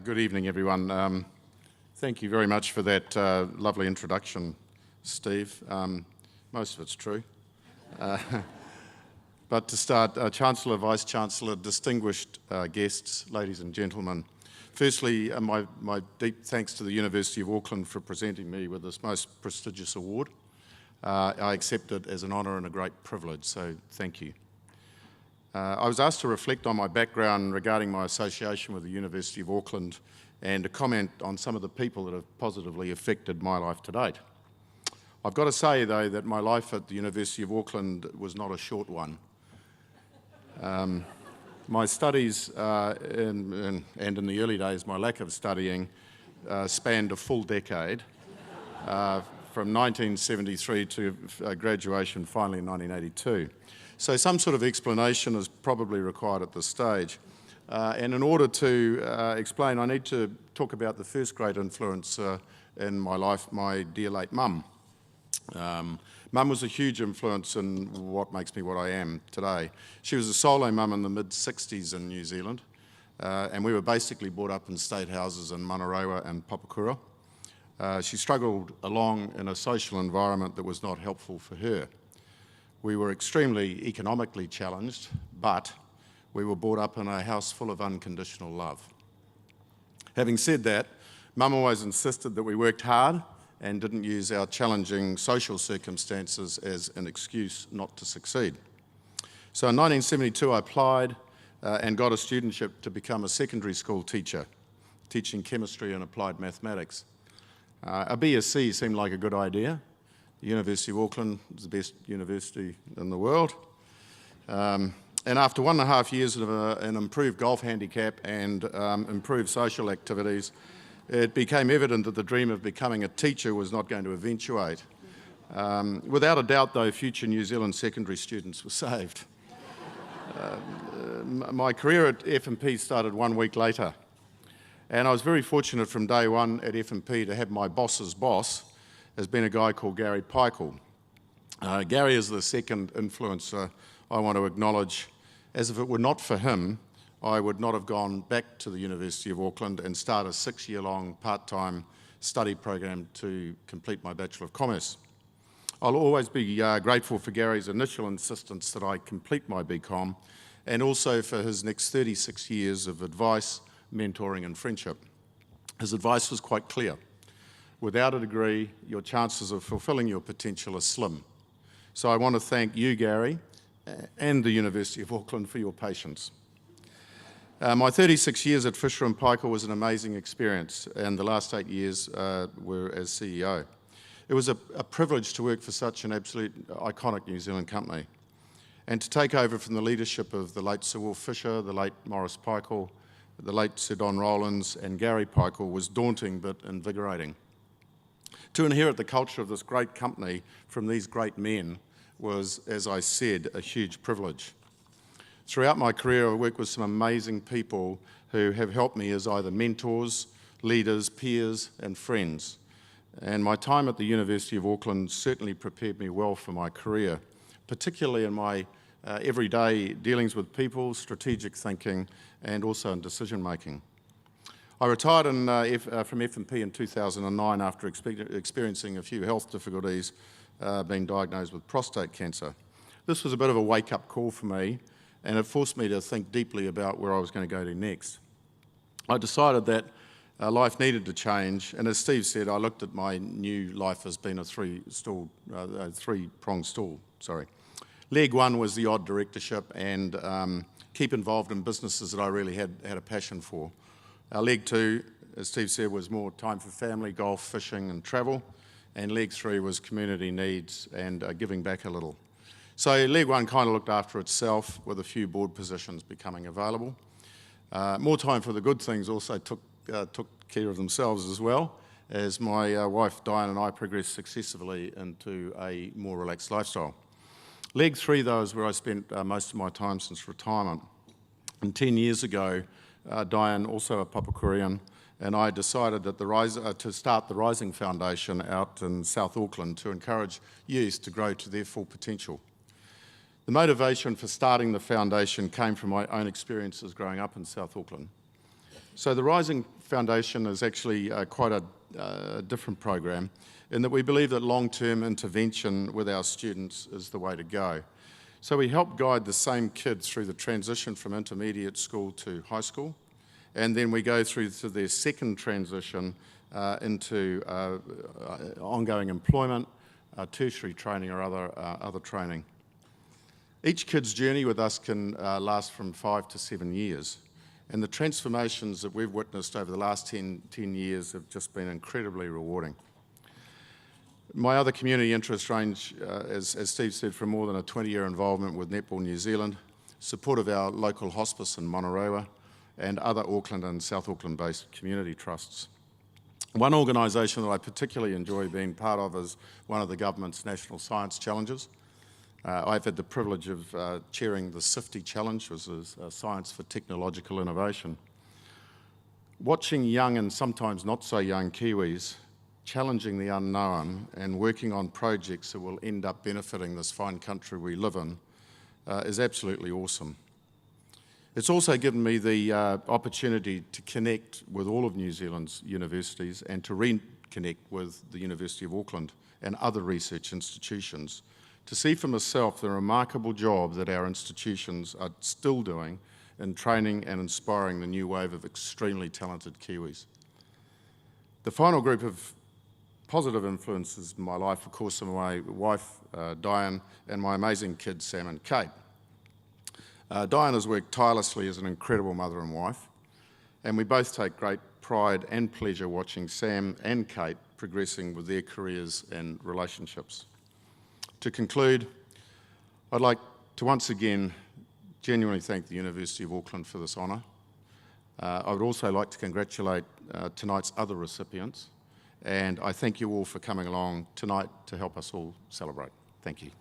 Good evening, everyone. Thank you very much for that lovely introduction, Steve. Most of it's true. But to start, Chancellor, Vice-Chancellor, distinguished guests, ladies and gentlemen. Firstly, my deep thanks to the University of Auckland for presenting me with this most prestigious award. I accept it as an honour and a great privilege, so thank you. I was asked to reflect on my background regarding my association with the University of Auckland and to comment on some of the people that have positively affected my life to date. I've got to say, though, that my life at the University of Auckland was not a short one. My studies, and in the early days, my lack of studying, spanned a full decade, from 1973 to graduation finally in 1982. So some sort of explanation is probably required at this stage. And in order to explain, I need to talk about the first great influence in my life, my dear late mum. Mum was a huge influence in what makes me what I am today. She was a solo mum in the mid-60s in New Zealand, and we were basically brought up in state houses in Manarewa and Papakura. She struggled along in a social environment that was not helpful for her. We were extremely economically challenged, but we were brought up in a house full of unconditional love. Having said that, Mum always insisted that we worked hard and didn't use our challenging social circumstances as an excuse not to succeed. So in 1972 I applied and got a studentship to become a secondary school teacher, teaching chemistry and applied mathematics. A BSc seemed like a good idea. The University of Auckland is the best university in the world. And after 1.5 years of an improved golf handicap and improved social activities, it became evident that the dream of becoming a teacher was not going to eventuate. Without a doubt, though, future New Zealand secondary students were saved. My career at F&P started 1 week later, and I was very fortunate from day one at F&P to have my boss's boss has been a guy called Paykel. Gary is the second influencer I want to acknowledge. As if it were not for him, I would not have gone back to the University of Auckland and start a 6-year-long part-time study program to complete my Bachelor of Commerce. I'll always be grateful for Gary's initial insistence that I complete my BCom and also for his next 36 years of advice, mentoring and friendship. His advice was quite clear. Without a degree, your chances of fulfilling your potential are slim. So I want to thank you, Gary, and the University of Auckland for your patience. My 36 years at Fisher & Paykel was an amazing experience, and the last 8 years were as CEO. It was a privilege to work for such an absolute iconic New Zealand company, and to take over from the leadership of the late Sir Will Fisher, the late Maurice Paykel, the late Sir Don Rowlands, and Gary Paykel was daunting but invigorating. To inherit the culture of this great company from these great men was, as I said, a huge privilege. Throughout my career, I worked with some amazing people who have helped me as either mentors, leaders, peers, and friends. And my time at the University of Auckland certainly prepared me well for my career, particularly in my everyday dealings with people, strategic thinking, and also in decision-making. I retired from F&P in 2009 after experiencing a few health difficulties, being diagnosed with prostate cancer. This was a bit of a wake-up call for me, and it forced me to think deeply about where I was going to go to next. I decided that life needed to change, and as Steve said, I looked at my new life as being a three-pronged stool. Leg one was the odd directorship and keep involved in businesses that I really had a passion for. Leg two, as Steve said, was more time for family, golf, fishing and travel. And leg three was community needs and giving back a little. So leg one kind of looked after itself with a few board positions becoming available. More time for the good things also took care of themselves as well, as my wife Diane and I progressed successfully into a more relaxed lifestyle. Leg three, though, is where I spent most of my time since retirement. And 10 years ago, Diane, also a Papakurian, and I decided that to start the Rising Foundation out in South Auckland to encourage youth to grow to their full potential. The motivation for starting the foundation came from my own experiences growing up in South Auckland. So the Rising Foundation is actually quite a different program in that we believe that long-term intervention with our students is the way to go. So we help guide the same kids through the transition from intermediate school to high school, and then we go through to their second transition into ongoing employment, tertiary training or other training. Each kid's journey with us can last from 5 to 7 years, and the transformations that we've witnessed over the last 10 years have just been incredibly rewarding. My other community interests range, as Steve said, from more than a 20-year involvement with Netball New Zealand, support of our local hospice in Monoroa, and other Auckland and South Auckland-based community trusts. One organisation that I particularly enjoy being part of is one of the government's National Science Challenges. I've had the privilege of chairing the SIFTI Challenge, which is Science for Technological Innovation. Watching young and sometimes not so young Kiwis challenging the unknown and working on projects that will end up benefiting this fine country we live in is absolutely awesome. It's also given me the opportunity to connect with all of New Zealand's universities and to reconnect with the University of Auckland and other research institutions to see for myself the remarkable job that our institutions are still doing in training and inspiring the new wave of extremely talented Kiwis. The final group of positive influences in my life, of course, are my wife, Diane, and my amazing kids, Sam and Kate. Diane has worked tirelessly as an incredible mother and wife, and we both take great pride and pleasure watching Sam and Kate progressing with their careers and relationships. To conclude, I'd like to once again genuinely thank the University of Auckland for this honour. I would also like to congratulate tonight's other recipients, and I thank you all for coming along tonight to help us all celebrate. Thank you.